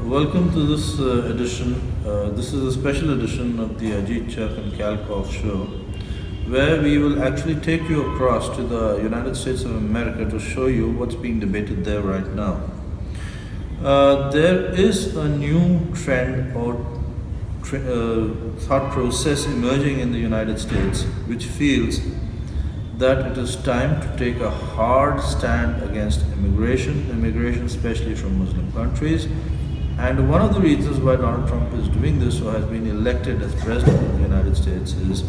Welcome to this edition. This is a special edition of the Ajit, Chak and Kal Korff show, where we will actually take you across to the United States of America to show you what's being debated there right now. There is a new trend or thought process emerging in the United States which feels that it is time to take a hard stand against immigration especially from Muslim countries. And one of the reasons why Donald Trump is doing this or has been elected as president of the United States is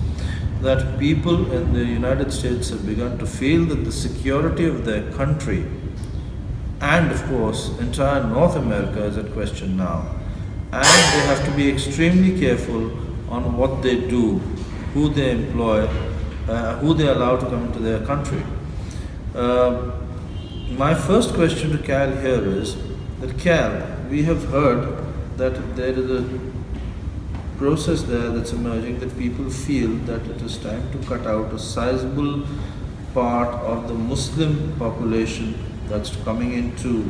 that people in the United States have begun to feel that the security of their country and, of course, entire North America is at question now. And they have to be extremely careful on what they do, who they employ, who they allow to come into their country. My first question to Kal here is that, Kal, we have heard that there is a process there that's emerging that people feel that it is time to cut out a sizable part of the Muslim population that's coming into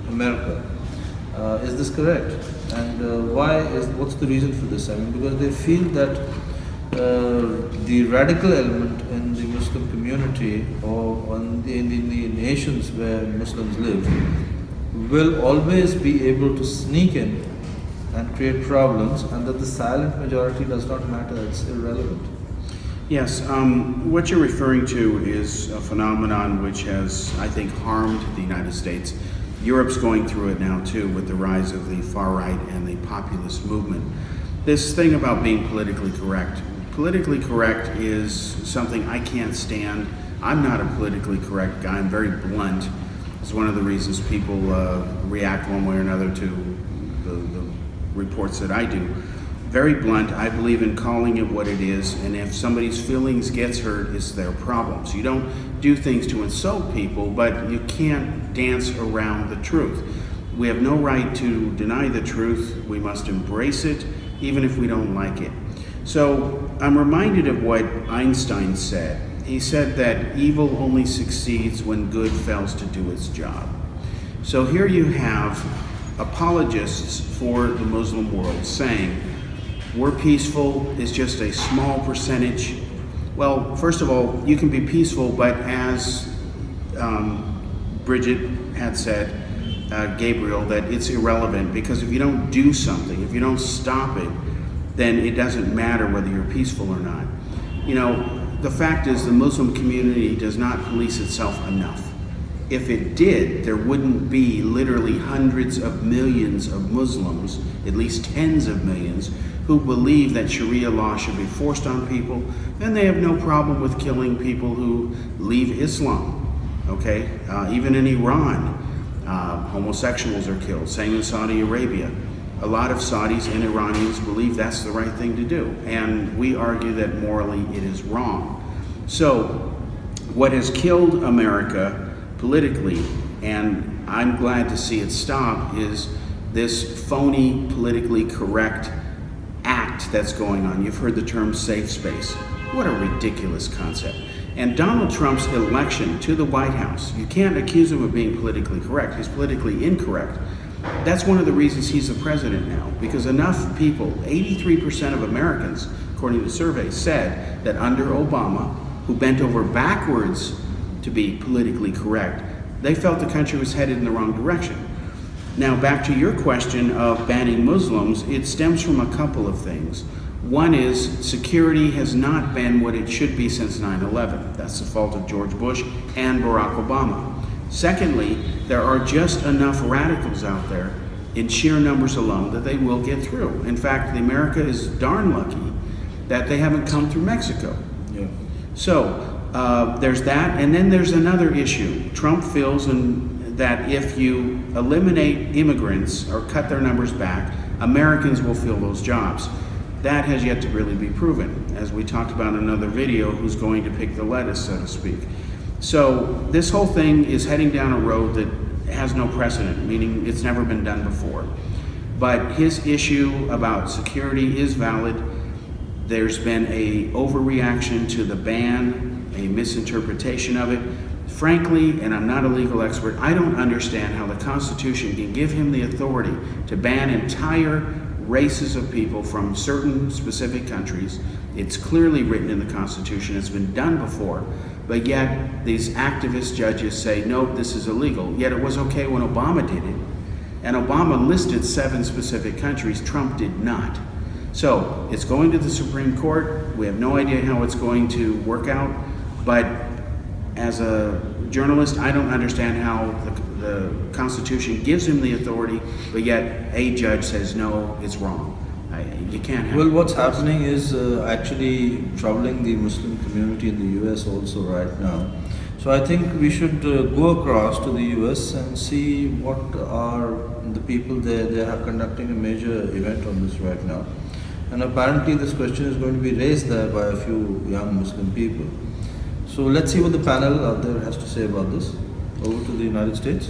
America. Is this correct? And what's the reason for this? I mean, because they feel that the radical element in the Muslim community or in the nations where Muslims live will always be able to sneak in and create problems, and that the silent majority does not matter, it's irrelevant. Yes, what you're referring to is a phenomenon which has, I think, harmed the United States. Europe's going through it now too with the rise of the far right and the populist movement. This thing about being politically correct. Politically correct is something I can't stand. I'm not a politically correct guy, I'm very blunt. It's one of the reasons people react one way or another to the reports that I do. Very blunt. I believe in calling it what it is, and if somebody's feelings gets hurt, it's their problem. So you don't do things to insult people, but you can't dance around the truth. We have no right to deny the truth. We must embrace it, even if we don't like it. So I'm reminded of what Einstein said. He said that evil only succeeds when good fails to do its job. So here you have apologists for the Muslim world saying, we're peaceful, it's just a small percentage. Well, first of all, you can be peaceful, but as Bridget had said, Gabriel, that it's irrelevant, because if you don't do something, if you don't stop it, then it doesn't matter whether you're peaceful or not. You know, the fact is the Muslim community does not police itself enough. If it did, there wouldn't be literally hundreds of millions of Muslims, at least tens of millions, who believe that Sharia law should be forced on people, and they have no problem with killing people who leave Islam, okay? Even in Iran, homosexuals are killed, same in Saudi Arabia. A lot of Saudis and Iranians believe that's the right thing to do, and we argue that morally it is wrong. So, what has killed America politically, and I'm glad to see it stop, is this phony, politically correct act that's going on. You've heard the term safe space. What a ridiculous concept. And Donald Trump's election to the White House, you can't accuse him of being politically correct. He's politically incorrect. That's one of the reasons he's the president now, because enough people, 83% of Americans, according to surveys, said that under Obama, who bent over backwards to be politically correct, they felt the country was headed in the wrong direction. Now, back to your question of banning Muslims, it stems from a couple of things. One is security has not been what it should be since 9/11. That's the fault of George Bush and Barack Obama. Secondly, there are just enough radicals out there in sheer numbers alone that they will get through. In fact, America is darn lucky that they haven't come through Mexico. Yeah. So there's that, and then there's another issue. Trump feels that if you eliminate immigrants or cut their numbers back, Americans will fill those jobs. That has yet to really be proven, as we talked about in another video, who's going to pick the lettuce, so to speak. So this whole thing is heading down a road that has no precedent, meaning it's never been done before. But his issue about security is valid. There's been a overreaction to the ban, a misinterpretation of it. Frankly, and I'm not a legal expert, I don't understand how the Constitution can give him the authority to ban entire races of people from certain specific countries. It's clearly written in the Constitution, it's been done before, but yet these activist judges say, nope, this is illegal. Yet it was okay when Obama did it. And Obama listed 7 specific countries, Trump did not. So it's going to the Supreme Court. We have no idea how it's going to work out, but as a journalist, I don't understand how the Constitution gives him the authority, but yet a judge says, no, it's wrong. You can't have Well, it. what's happening is actually troubling the Muslim community in the US also right now. So I think we should go across to the US and see what are the people there. They are conducting a major event on this right now. And apparently this question is going to be raised there by a few young Muslim people. So let's see what the panel out there has to say about this. Over to the United States.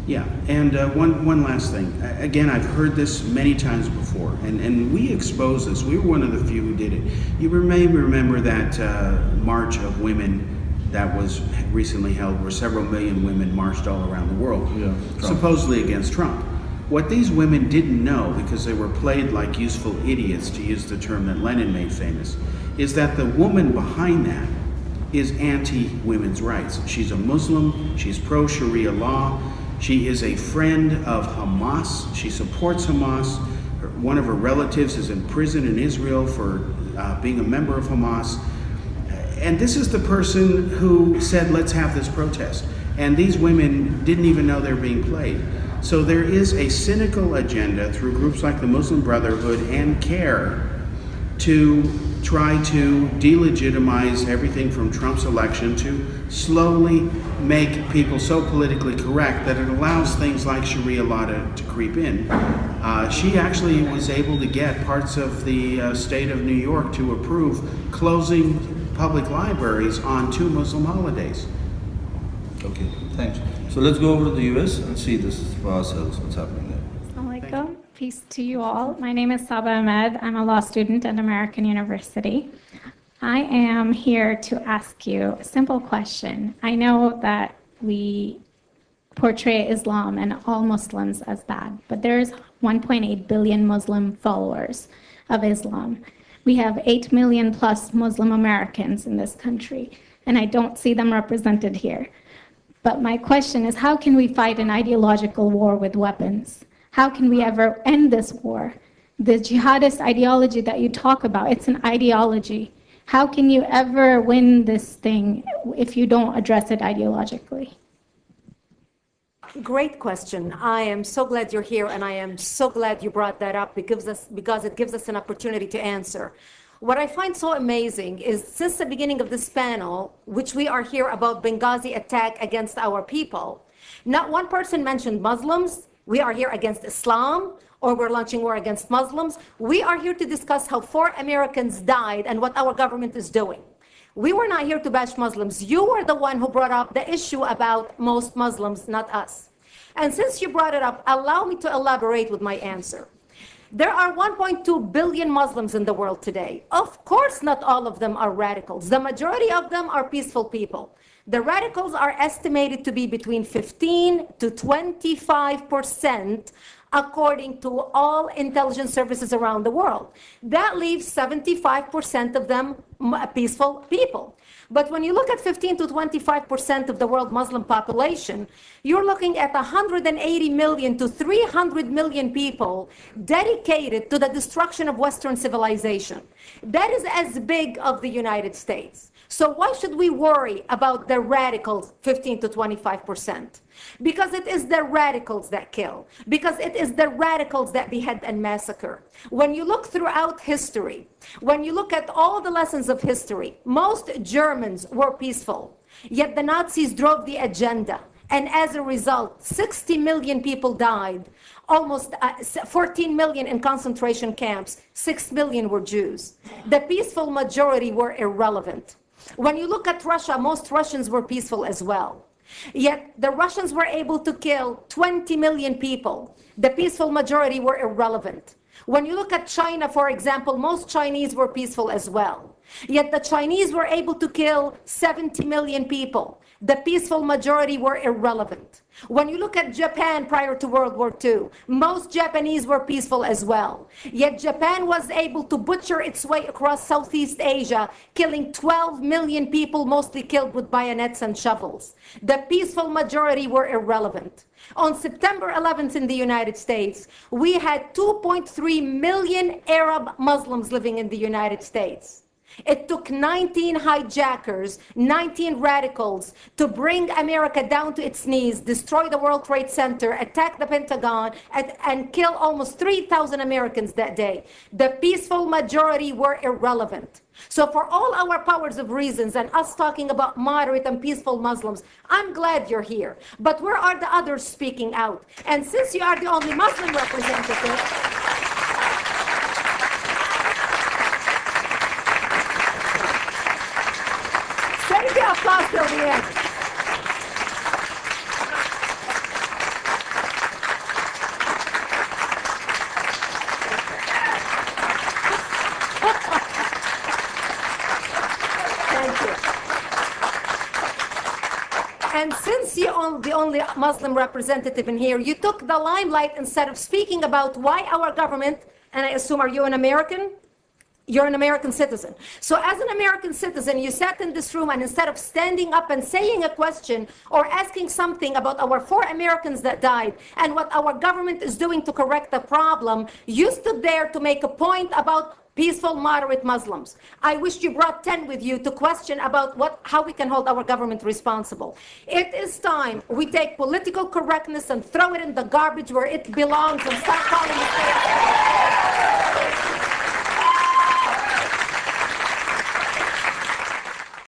Yeah, and one last thing. Again, I've heard this many times before, and we exposed this. We were one of the few who did it. You may remember that march of women that was recently held, where several million women marched all around the world, supposedly against Trump. What these women didn't know, because they were played like useful idiots, to use the term that Lenin made famous, is that the woman behind that is anti-women's rights. She's a Muslim, she's pro-Sharia law, she is a friend of Hamas, she supports Hamas. One of her relatives is in prison in Israel for being a member of Hamas. And this is the person who said, let's have this protest. And these women didn't even know they're being played. So there is a cynical agenda through groups like the Muslim Brotherhood and CARE to try to delegitimize everything from Trump's election, to slowly make people so politically correct that it allows things like Sharia law to creep in. She actually was able to get parts of the state of New York to approve closing public libraries on 2 Muslim holidays. Okay, thanks. So let's go over to the US and see this for ourselves, what's happening there. Assalamualaikum. Peace to you all. My name is Saba Ahmed. I'm a law student at American University. I am here to ask you a simple question. I know that we portray Islam and all Muslims as bad, but there's 1.8 billion Muslim followers of Islam. We have 8 million plus Muslim Americans in this country, and I don't see them represented here. But my question is, how can we fight an ideological war with weapons? How can we ever end this war? The jihadist ideology that you talk about, it's an ideology. How can you ever win this thing if you don't address it ideologically? Great question. I am so glad you're here, and I am so glad you brought that up because it gives us an opportunity to answer. What I find so amazing is since the beginning of this panel, which we are here about Benghazi attack against our people, not one person mentioned Muslims. We are here against Islam, or we're launching war against Muslims. We are here to discuss how 4 Americans died and what our government is doing. We were not here to bash Muslims. You were the one who brought up the issue about most Muslims, not us. And since you brought it up, allow me to elaborate with my answer. There are 1.2 billion Muslims in the world today. Of course, not all of them are radicals. The majority of them are peaceful people. The radicals are estimated to be between 15 to 25%, according to all intelligence services around the world. That leaves 75% of them peaceful people. But when you look at 15 to 25% of the world Muslim population, you're looking at 180 million to 300 million people dedicated to the destruction of Western civilization. That is as big of the United States. So why should we worry about the radicals, 15 to 25%? Because it is the radicals that kill. Because it is the radicals that behead and massacre. When you look throughout history, when you look at all the lessons of history, most Germans were peaceful. Yet the Nazis drove the agenda. And as a result, 60 million people died. Almost 14 million in concentration camps. 6 million were Jews. The peaceful majority were irrelevant. When you look at Russia, most Russians were peaceful as well. Yet the Russians were able to kill 20 million people. The peaceful majority were irrelevant. When you look at China, for example, most Chinese were peaceful as well. Yet the Chinese were able to kill 70 million people. The peaceful majority were irrelevant. When you look at Japan prior to World War II, most Japanese were peaceful as well. Yet Japan was able to butcher its way across Southeast Asia, killing 12 million people, mostly killed with bayonets and shovels. The peaceful majority were irrelevant. On September 11th in the United States, we had 2.3 million Arab Muslims living in the United States. It took 19 hijackers, 19 radicals to bring America down to its knees, destroy the World Trade Center, attack the Pentagon, and kill almost 3,000 Americans that day. The peaceful majority were irrelevant. So for all our powers of reasons and us talking about moderate and peaceful Muslims, I'm glad you're here. But where are the others speaking out? And since you are the only Muslim representative, save the applause till the end. Thank you. And since you're the only Muslim representative in here, you took the limelight instead of speaking about why our government, and I assume, are you an American? You're an American citizen. So as an American citizen, you sat in this room and instead of standing up and saying a question or asking something about our 4 Americans that died and what our government is doing to correct the problem, you stood there to make a point about peaceful, moderate Muslims. I wish you brought 10 with you to question about how we can hold our government responsible. It is time we take political correctness and throw it in the garbage where it belongs and start calling it.